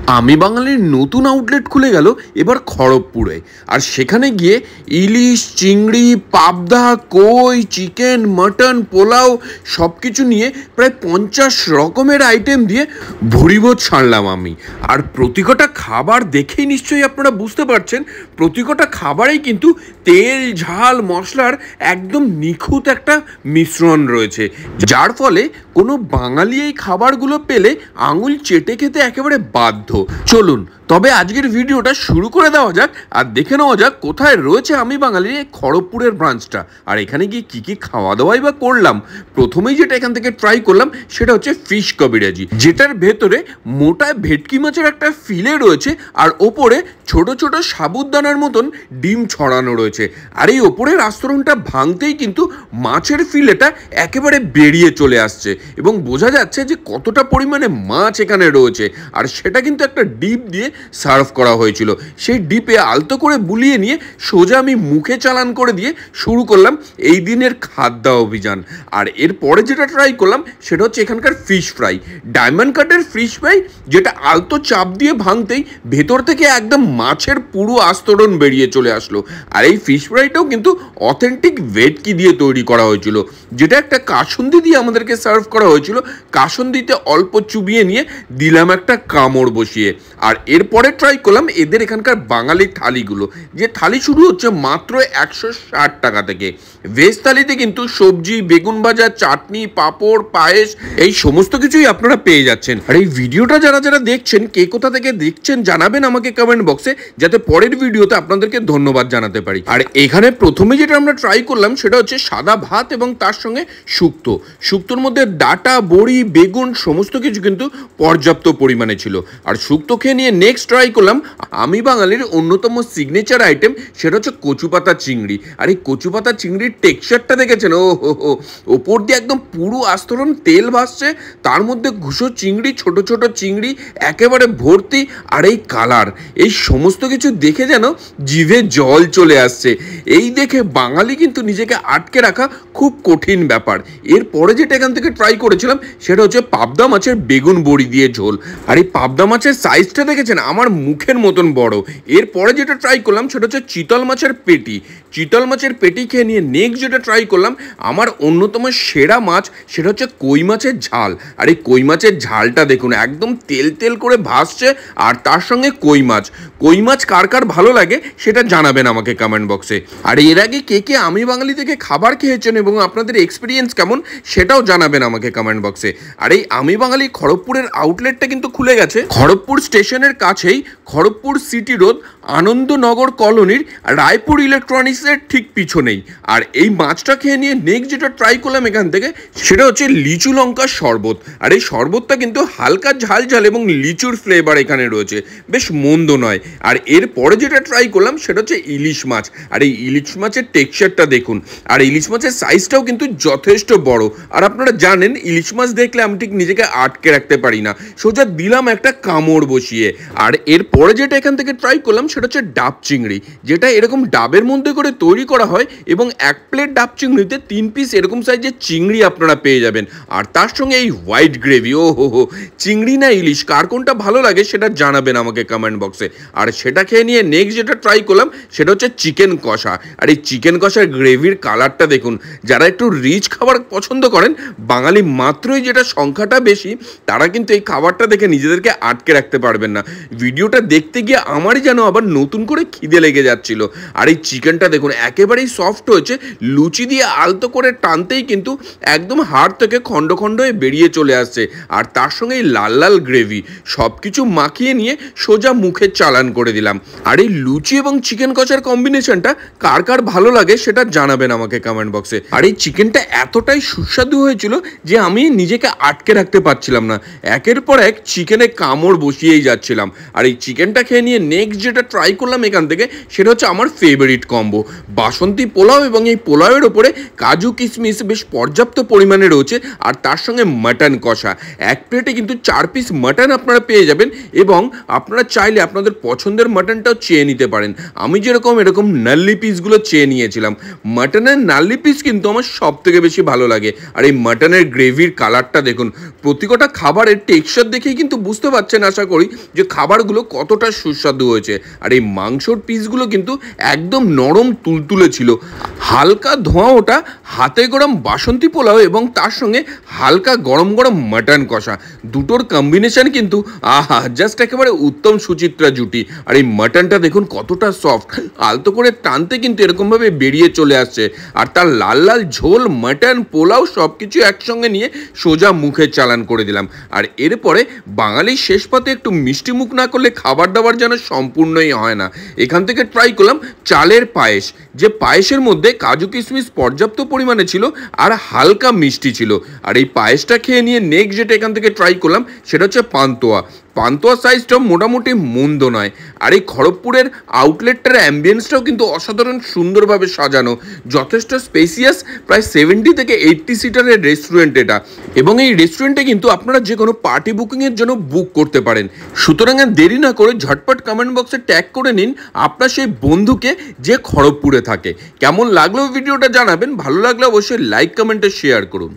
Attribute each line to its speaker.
Speaker 1: আমি বাঙালির নতুন আউটলেট খুলে গেল এবার খড়গপুরে। আর সেখানে গিয়ে ইলিশ, চিংড়ি, পাবদা, কই, চিকেন, মাটন, পোলাও সব কিছু নিয়ে প্রায় 50 রকমের আইটেম দিয়ে ভুরিভোজ সারলাম আমি। আর প্রতিকটা খাবার দেখেই নিশ্চয়ই আপনারা বুঝতে পারছেন, প্রতিকটা খাবারেই কিন্তু তেল, ঝাল, মশলার একদম নিখুঁত একটা মিশ্রণ রয়েছে, যার ফলে কোনো বাঙালি এই খাবারগুলো পেলে আঙুল চেটে খেতে একেবারে বাধ্য। চলুন তবে আজকের ভিডিওটা শুরু করে দেওয়া যাক আর দেখে নেওয়া যাক কোথায় রয়েছে আমি বাঙালির এই খড়গপুরের ব্রাঞ্চটা, আর এখানে গিয়ে কী কী খাওয়া দাওয়াই বা করলাম। প্রথমেই যেটা এখান থেকে ট্রাই করলাম সেটা হচ্ছে ফিশ কবিরাজি, যেটার ভেতরে মোটা ভেটকি মাছের একটা ফিলে রয়েছে আর ওপরে ছোট ছোট সাবুদানার মতন ডিম ছড়ানো রয়েছে। আর এই ওপরের আস্তরণটা ভাঙতেই কিন্তু মাছের ফিলেটা একেবারে বেরিয়ে চলে আসছে এবং বোঝা যাচ্ছে যে কতটা পরিমাণে মাছ এখানে রয়েছে। আর সেটা কিন্তু একটা ডিপ দিয়ে সার্ভ করা হয়েছিল। সেই ডিপে আলতো করে বুলিয়ে নিয়ে সোজা আমি মুখে চালান করে দিয়ে শুরু করলাম এই দিনের খাদ্য অভিযান। আর এরপরে যেটা ট্রাই করলাম সেটা হচ্ছে এখানকার ফিশ ফ্রাই, ডায়মন্ড কাটের ফিশ ফ্রাই, যেটা আলতো চাপ দিয়ে ভাঙতেই ভেতর থেকে একদম মাছের পুরো আস্তরণ বেরিয়ে চলে আসলো। আর এই ফিশ ফ্রাইটাও কিন্তু অথেন্টিক ভেটকি দিয়ে তৈরি করা হয়েছিল, যেটা একটা কাসুন্দি দিয়ে আমাদেরকে সার্ভ করা হয়েছিল। কাসুন্দিতে অল্প চুবিয়ে নিয়ে দিলাম একটা কামড় বসিয়ে। আর এরপরে ট্রাই করলাম এদের এখানকার বাঙালির থালিগুলো, যে থালি শুরু হচ্ছে মাত্র 160 টাকা থেকে। ভেজ থালিতে কিন্তু সবজি, বেগুন ভাজা, চাটনি, পাঁপড়, পায়েস এই সমস্ত কিছুই আপনারা পেয়ে যাচ্ছেন। আর এই ভিডিওটা যারা যারা দেখছেন, কে কোথা থেকে দেখছেন জানাবেন আমাকে কমেন্ট বক্সে, যাতে পরের ভিডিওতে আপনাদেরকে ধন্যবাদ জানাতে পারি। আর এখানে প্রথমে যেটা আমরা ট্রাই করলাম সেটা হচ্ছে সাদা ভাত এবং তার সঙ্গে শুক্তো। শুক্তোর মধ্যে ডাটা, বড়ি, বেগুন সমস্ত কিছু কিন্তু পর্যাপ্ত পরিমাণে ছিল। আর শুক্তো খেয়ে নিয়ে নেক্সট ট্রাই করলাম আমি বাঙালির অন্যতম সিগনেচার আইটেম, সেটা হচ্ছে কচুপাতা চিংড়ি। আর এই কচুপাতা চিংড়ির টেক্সচারটা দেখেছেন, ও হো হো, ওপর দিয়ে একদম পুরো আস্তরণ তেল ভাসছে, তার মধ্যে ঘুষো চিংড়ি, ছোট ছোট চিংড়ি একেবারে ভর্তি। আর এই কালার, এই সমস্ত কিছু দেখে যেন জিভে জল চলে আসছে। এই দেখে বাঙালি কিন্তু নিজেকে আটকে রাখা খুব কঠিন ব্যাপার। এরপরে যেটা এখান থেকে ট্রাই করেছিলাম সেটা হচ্ছে পাবদা মাছের বেগুন বড়ি দিয়ে ঝোল। আর এই পাবদা মাছের সাইজটা দেখেছেন আমার মুখের মতন বড়। এরপরে যেটা ট্রাই করলাম সেটা হচ্ছে চিতল মাছের পেটি। চিতল মাছের পেটি খেয়ে নিয়ে নেক্সট যেটা ট্রাই করলাম আমার অন্যতম সেরা মাছ, সেটা হচ্ছে কই মাছের ঝাল। আর এই কই মাছের ঝালটা দেখুন একদম তেল তেল করে ভাসছে, আর তার সঙ্গে কই মাছ। কই মাছ কার কার ভালো লাগে সেটা জানাবেন আমাকে কমেন্ট বক্সে। আর এর আগে কে কে আমি বাঙালি থেকে খাবার খেয়েছেন এবং আপনাদের এক্সপিরিয়েন্স কেমন সেটাও জানাবেন আমাকে কমেন্ট বক্সে। আর এই আমি বাঙালি খড়গপুরের আউটলেটটা কিন্তু খুলে গেছে খড়গপুর স্টেশনের কাছেই, খড়গপুর সিটি রোড, আনন্দনগর কলোনির রায়পুর ইলেকট্রনিক্সের ঠিক পিছনেই। আর এই মাছটা খেয়ে নিয়ে নেক্সট যেটা ট্রাই করলাম এখান থেকে সেটা হচ্ছে লিচু লঙ্কার শরবত। আর এই শরবতটা কিন্তু হালকা ঝাল ঝাল এবং লিচুর ফ্লেভার এখানে রয়েছে, বেশ মন্দ নয়। আর এরপরে যেটা ট্রাই করলাম সেটা হচ্ছে ইলিশ মাছ। আর এই ইলিশ মাছের টেক্সচারটা দেখুন, আর ইলিশ মাছের সাইজটাও কিন্তু যথেষ্ট বড়। আর আপনারা জানেন ইলিশ মাছ দেখলে আমি ঠিক নিজেকে আটকে রাখতে পারি না, সোজা দিলাম একটা কামড় বসিয়ে। আর এরপরে যেটা এখান থেকে ট্রাই করলাম সেটা হচ্ছে ডাব চিংড়ি, যেটা এরকম ডাবের মধ্যে করে তৈরি করা হয় এবং এক প্লেট ডাব চিংড়িতে 3 পিস এরকম সাইজের চিংড়ি আপনারা পেয়ে যাবেন। আর তার সঙ্গে এই হোয়াইট গ্রেভি, ও হো হো, চিংড়ি না ইলিশ কার কোনটা ভালো লাগে সেটা জানাবেন আমাকে কমেন্ট বক্সে। আর সেটা খেয়ে নিয়ে নেক্সট যেটা ট্রাই করলাম সেটা হচ্ছে চিকেন কষা। আর এই চিকেন কষার গ্রেভির কালারটা দেখুন, যারা একটু রিচ খাবার পছন্দ করেন, বাঙালি মাত্রই যেটা সংখ্যাটা বেশি, তারা কিন্তু এই খাবারটা দেখে নিজেদেরকে আটকে রাখতে পারবেন না। ভিডিওটা দেখতে গিয়ে আমারই যেন আবার নতুন করে খিদে লেগে যাচ্ছিল। আর এই চিকেনটা দেখুন একেবারেই সফট হয়েছে, লুচি দিয়ে আলতো করে টানতেই কিন্তু একদম হাড় থেকে খণ্ড খণ্ড হয়ে বেরিয়ে চলে আসছে। আর তার সঙ্গে এই লাল লাল গ্রেভি সব কিছু মাখিয়ে নিয়ে সোজা মুখে চালান করে দিলাম। আর এই লুচি এবং চিকেন কষার কম্বিনেশনটা কার কার ভালো লাগে সেটা জানাবেন আমাকে কমেন্ট বক্সে। আর এই চিকেনটা এতটাই সুস্বাদু হয়েছিল যে আমি নিজেকে আটকে রাখতে পারছিলাম না, একের পর এক চিকেনে কামড় বসিয়েই যাচ্ছিলাম। আর এই চিকেনটা খেয়ে নিয়ে নেক্সট যেটা ট্রাই করলাম এখান থেকে সেটা হচ্ছে আমার ফেভারিট কম্বো, বাসন্তী পোলাও। এবং এই পোলাওয়ের ওপরে কাজু কিশমিশ বেশ পর্যাপ্ত পরিমাণে রয়েছে, আর তার সঙ্গে মাটন কষা। এক প্লেটে কিন্তু 4 পিস মাটন আপনারা পেয়ে যাবেন এবং আপনারা চাইলে আপনাদের পছন্দের মাটনটাও চেয়ে নিতে পারেন। আমি যেরকম এরকম নাল্লি পিসগুলো চেয়ে নিয়েছিলাম। মাটনের নাল্লি পিস কিন্তু আমার সব থেকে বেশি ভালো লাগে। আর এই মাটনের গ্রেভির কালারটা দেখুন, প্রতিকটা খাবারের টেক্সচার দেখেই কিন্তু বুঝতে পারছেন আশা করি যে খাবারগুলো কতটা সুস্বাদু হয়েছে। আর এই মাংসর পিসগুলো কিন্তু একদম নরম তুলতুলে ছিল। হালকা ধোঁয়া ওটা হাতে গরম বাসন্তী পোলাও এবং তার সঙ্গে হালকা গরম গরম মাটন কষা, দুটোর কম্বিনেশন কিন্তু আহা, জাস্ট একেবারে উত্তম সুচিত্রা জুটি। আর এই মাটনটা দেখুন কতটা সফট, আলতো করে টানতে কিন্তু এরকমভাবে বেরিয়ে চলে আসছে। আর তার লাল লাল ঝোল, মাটন, পোলাও সব কিছু একসঙ্গে নিয়ে সোজা মুখে চালান করে দিলাম। আর এরপরে বাঙালির শেষ পাতে একটু মিষ্টি মুখ না করলে খাবার দাবার যেন সম্পূর্ণই হয় না। এখান থেকে ট্রাই করলাম চালের পায়েস, যে পায়েসের মধ্যে কাজু কিশমিশ পর্যাপ্ত পরিমাণে ছিল আর হালকা মিষ্টি ছিল। আর এই পায়েসটা খেয়ে নিয়ে নেক্সট যেটা এখান থেকে ট্রাই করলাম সেটা হচ্ছে পান্তুয়া। পান্তুয়া সাইজটাও মোটামুটি মন্দ নয়। আর এই খড়গপুরের আউটলেটটার অ্যাম্বিয়েন্সটাও কিন্তু অসাধারণ সুন্দরভাবে সাজানো, যথেষ্ট স্পেসিয়াস, প্রায় 70 থেকে 80 সিটারের রেস্টুরেন্ট এটা। এবং এই রেস্টুরেন্টে কিন্তু আপনারা যে কোনো পার্টি বুকিংয়ের জন্য বুক করতে পারেন। সুতরাং আর দেরি না করে ঝটপট কমেন্ট বক্সে ট্যাগ করে নিন আপনার সেই বন্ধুকে যে খড়গপুরে থাকে। কেমন লাগলো ভিডিওটা জানাবেন, ভালো লাগলে অবশ্যই লাইক কমেন্টে শেয়ার করুন।